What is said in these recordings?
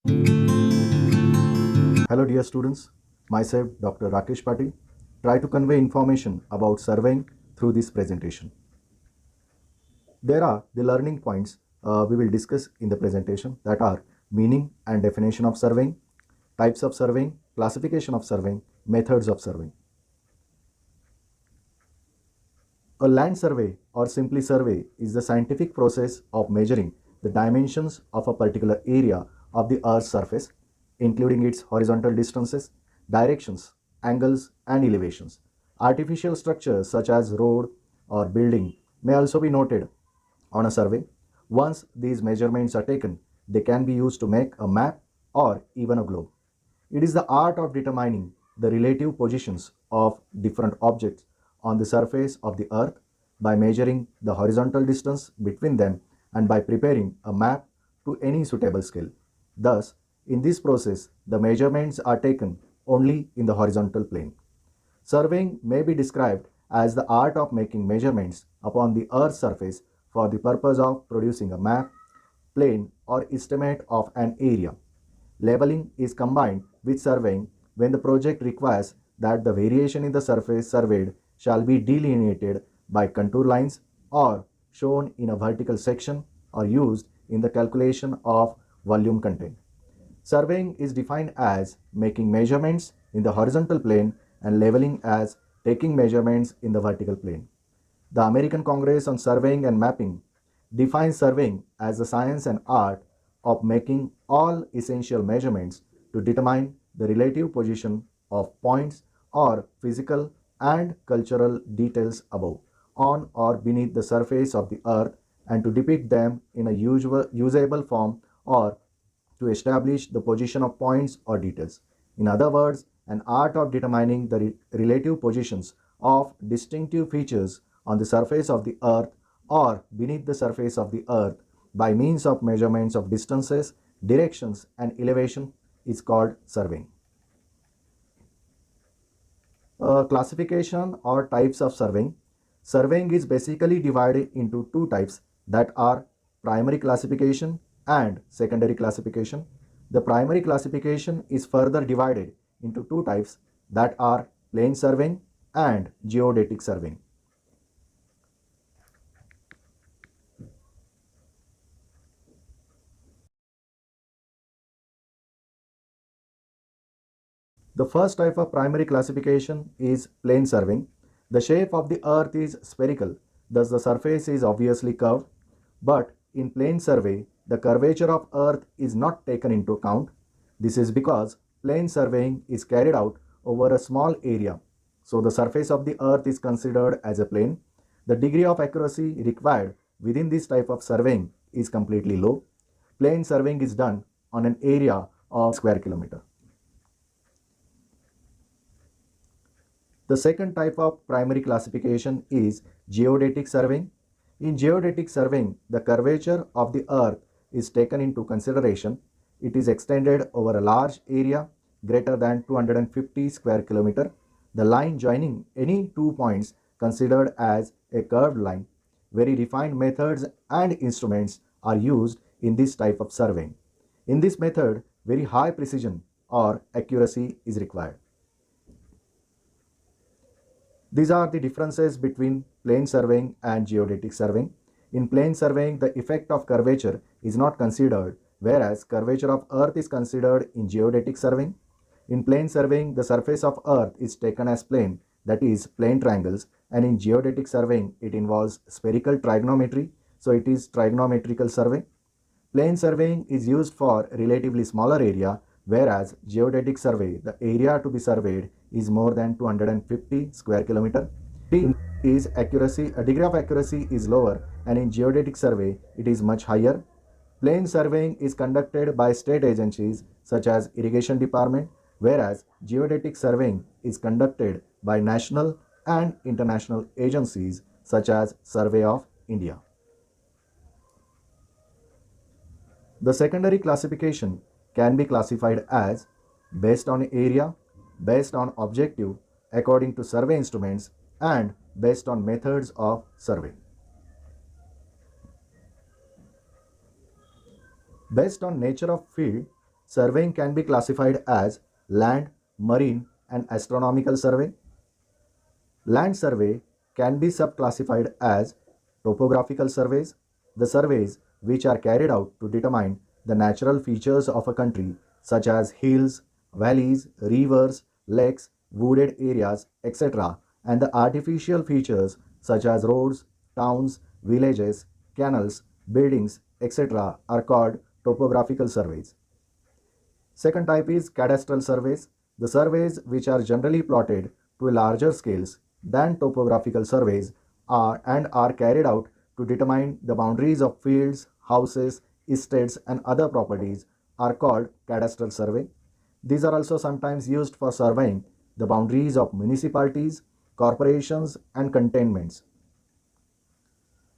Hello dear students, myself Dr. Rakesh Patil try to convey information about surveying through this presentation. There are the learning points we will discuss in the presentation, that are meaning and definition of surveying, types of surveying, classification of surveying, methods of surveying. A land survey or simply survey is the scientific process of measuring the dimensions of a particular area of the Earth's surface, including its horizontal distances, directions, angles, and elevations. Artificial structures such as road or building may also be noted on a survey. Once these measurements are taken, they can be used to make a map or even a globe. It is the art of determining the relative positions of different objects on the surface of the earth by measuring the horizontal distance between them and by preparing a map to any suitable scale. Thus, in this process, the measurements are taken only in the horizontal plane. Surveying may be described as the art of making measurements upon the Earth's surface for the purpose of producing a map, plane, or estimate of an area. Leveling is combined with surveying when the project requires that the variation in the surface surveyed shall be delineated by contour lines or shown in a vertical section or used in the calculation of volume content. Surveying is defined as making measurements in the horizontal plane and leveling as taking measurements in the vertical plane. The American Congress on Surveying and Mapping defines surveying as the science and art of making all essential measurements to determine the relative position of points or physical and cultural details above, on or beneath the surface of the earth, and to depict them in a usable form or to establish the position of points or details. In other words, an art of determining the relative positions of distinctive features on the surface of the earth or beneath the surface of the earth by means of measurements of distances, directions, and elevation is called surveying. Classification or types of surveying. Surveying is basically divided into two types, that are primary classification and secondary classification. The primary classification is further divided into two types, that are plane surveying and geodetic surveying. The first type of primary classification is plane surveying. The shape of the earth is spherical, thus the surface is obviously curved. But in plane survey, the curvature of earth is not taken into account. This is because plane surveying is carried out over a small area. So the surface of the earth is considered as a plane. The degree of accuracy required within this type of surveying is completely low. Plane surveying is done on an area of square kilometer. The second type of primary classification is geodetic surveying. In geodetic surveying, the curvature of the earth is taken into consideration. It is extended over a large area greater than 250 square kilometer. The line joining any two points considered as a curved line. Very refined methods and instruments are used in this type of surveying. In this method, very high precision or accuracy is required. These are the differences between plane surveying and geodetic surveying. In plane surveying, the effect of curvature is not considered, whereas curvature of earth is considered in geodetic surveying. In plane surveying, the surface of earth is taken as plane, that is plane triangles, and in geodetic surveying, it involves spherical trigonometry, so it is trigonometrical survey. Plane surveying is used for relatively smaller area, whereas geodetic survey, the area to be surveyed is more than 250 square kilometer. Is accuracy, a degree of accuracy is lower, and in geodetic survey it is much higher. Plane surveying is conducted by state agencies such as irrigation department, whereas geodetic surveying is conducted by national and international agencies such as Survey of India. The secondary classification can be classified as based on area, based on objective, according to survey instruments, and based on methods of survey. Based on nature of field, surveying can be classified as land, marine, and astronomical survey. Land survey can be subclassified as topographical surveys, the surveys which are carried out to determine the natural features of a country, such as hills, valleys, rivers, lakes, wooded areas, etc., and the artificial features such as roads, towns, villages, canals, buildings, etc., are called topographical surveys. Second type is cadastral surveys, the surveys which are generally plotted to a larger scales than topographical surveys are carried out to determine the boundaries of fields, houses, estates and other properties are called cadastral survey. These are also sometimes used for surveying the boundaries of municipalities, corporations and cantonments.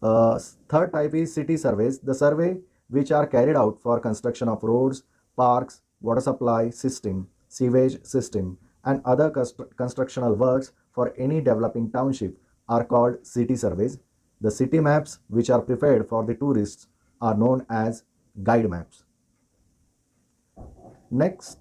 Third type is city surveys, the survey which are carried out for construction of roads, parks, water supply system, sewage system, and other constructional works for any developing township are called city surveys. The city maps which are prepared for the tourists are known as guide maps. Next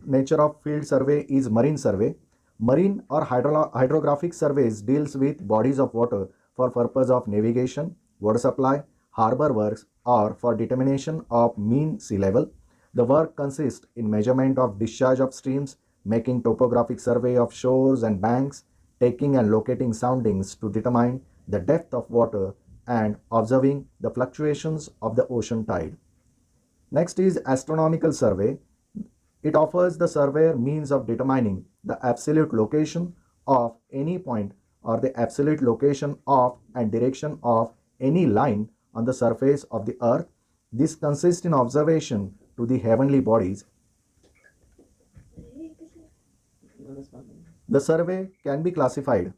nature of field survey is marine survey. Marine or hydrographic surveys deals with bodies of water for purpose of navigation, water supply, harbor works or for determination of mean sea level. The work consists in measurement of discharge of streams, making topographic survey of shores and banks, taking and locating soundings to determine the depth of water and observing the fluctuations of the ocean tide. Next is astronomical survey. It offers the surveyor means of determining the absolute location of any point or the absolute location of and direction of any line on the surface of the earth. This consists in observation to the heavenly bodies. The survey can be classified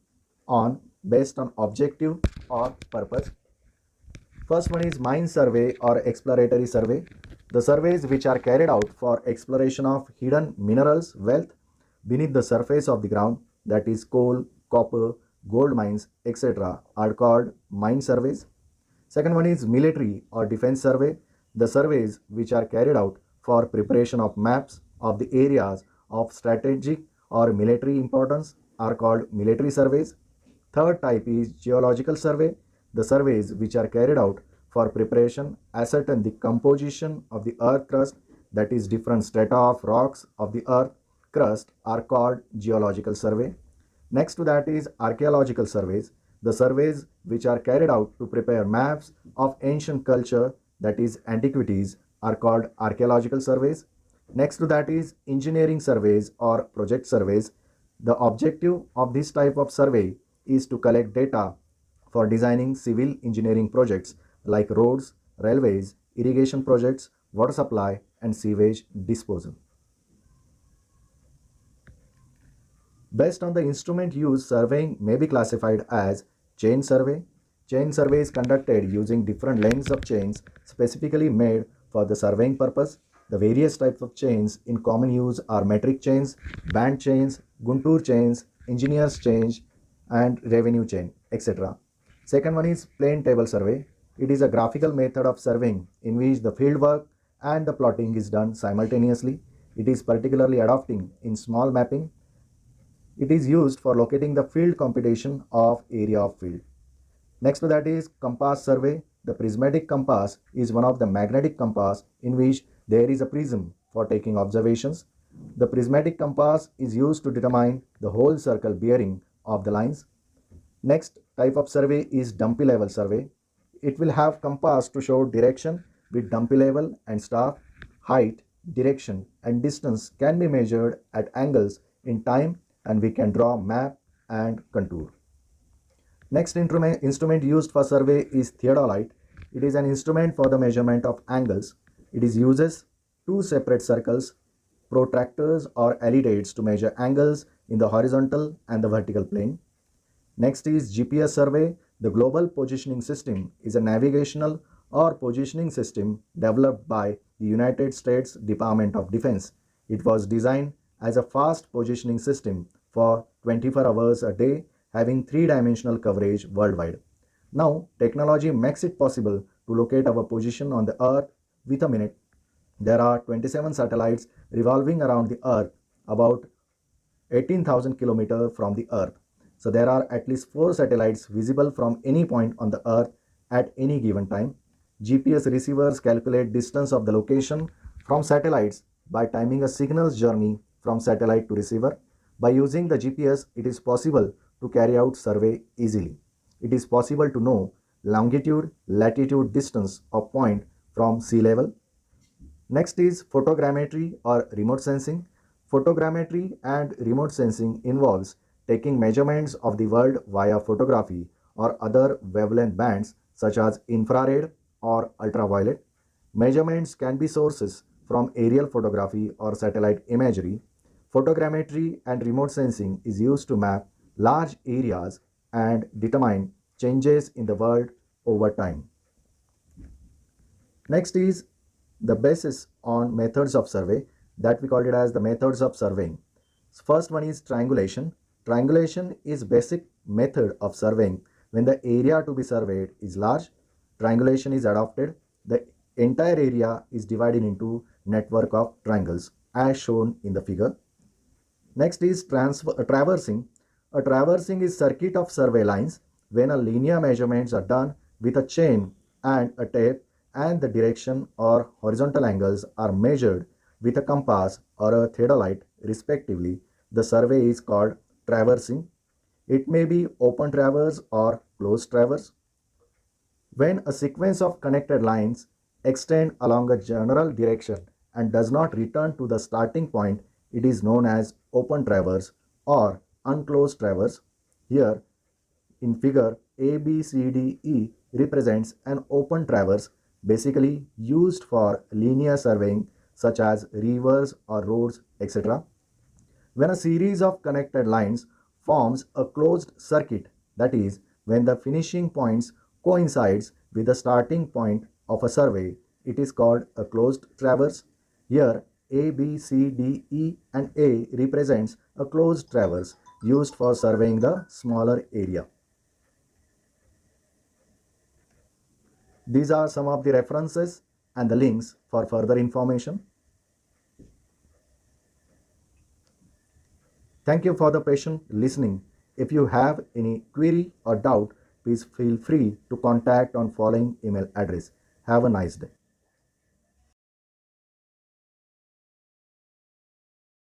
on based on objective or purpose. First one is mine survey or exploratory survey. The surveys which are carried out for exploration of hidden minerals, wealth beneath the surface of the ground, that is coal, copper, gold mines, etc., are called mine surveys. Second one is military or defense survey. The surveys which are carried out for preparation of maps of the areas of strategic or military importance are called military surveys. Third type is geological survey. The surveys which are carried out for preparation ascertain the composition of the earth crust, that is different strata of rocks of the earth crust are called geological survey. Next to that is archaeological surveys. The surveys which are carried out to prepare maps of ancient culture, that is antiquities, are called archaeological surveys. Next to that is engineering surveys or project surveys. The objective of this type of survey is to collect data for designing civil engineering projects like roads, railways, irrigation projects, water supply and sewage disposal. Based on the instrument used, surveying may be classified as chain survey. Chain survey is conducted using different lengths of chains specifically made for the surveying purpose. The various types of chains in common use are metric chains, band chains, Guntur chains, engineer's chains, and revenue chain, etc. Second one is plain table survey. It is a graphical method of surveying in which the field work and the plotting is done simultaneously. It is particularly adopting in small mapping. It is used for locating the field computation of area of field. Next to that is compass survey. The prismatic compass is one of the magnetic compass in which there is a prism for taking observations. The prismatic compass is used to determine the whole circle bearing of the lines. Next type of survey is dumpy level survey. It will have compass to show direction with dumpy level and star. Height, direction and distance can be measured at angles in time and we can draw map and contour. Next instrument used for survey is theodolite. It is an instrument for the measurement of angles. It is uses two separate circles, protractors or allidates to measure angles in the horizontal and the vertical plane. Next is GPS survey. The Global Positioning System is a navigational or positioning system developed by the United States Department of Defense. It was designed as a fast positioning system for 24 hours a day, having three-dimensional coverage worldwide. Now, technology makes it possible to locate our position on the earth with a minute. There are 27 satellites revolving around the Earth, about 18,000 kilometers from the Earth. So there are at least 4 satellites visible from any point on the Earth at any given time. GPS receivers calculate distance of the location from satellites by timing a signal's journey from satellite to receiver. By using the GPS, it is possible to carry out survey easily. It is possible to know longitude, latitude, distance of point from sea level. Next is photogrammetry or remote sensing. Photogrammetry and remote sensing involves taking measurements of the world via photography or other wavelength bands such as infrared or ultraviolet. Measurements can be sources from aerial photography or satellite imagery. Photogrammetry and remote sensing is used to map large areas and determine changes in the world over time. Next is the basis on methods of survey, that we call it as the methods of surveying. First one is triangulation. Triangulation is basic method of surveying. When the area to be surveyed is large, triangulation is adopted. The entire area is divided into network of triangles as shown in the figure. Next is traversing. A traversing is circuit of survey lines when a linear measurements are done with a chain and a tape, and the direction or horizontal angles are measured with a compass or a theodolite respectively. The survey is called traversing. It may be open traverse or closed traverse. When a sequence of connected lines extend along a general direction and does not return to the starting point, it is known as open traverse or unclosed traverse. Here in figure ABCDE represents an open traverse basically used for linear surveying such as rivers or roads, etc. When a series of connected lines forms a closed circuit, that is, when the finishing points coincides with the starting point of a survey, it is called a closed traverse. Here, A, B, C, D, E and A represents a closed traverse used for surveying the smaller area. These are some of the references and the links for further information. Thank you for the patient listening. If you have any query or doubt, please feel free to contact on following email address. Have a nice day.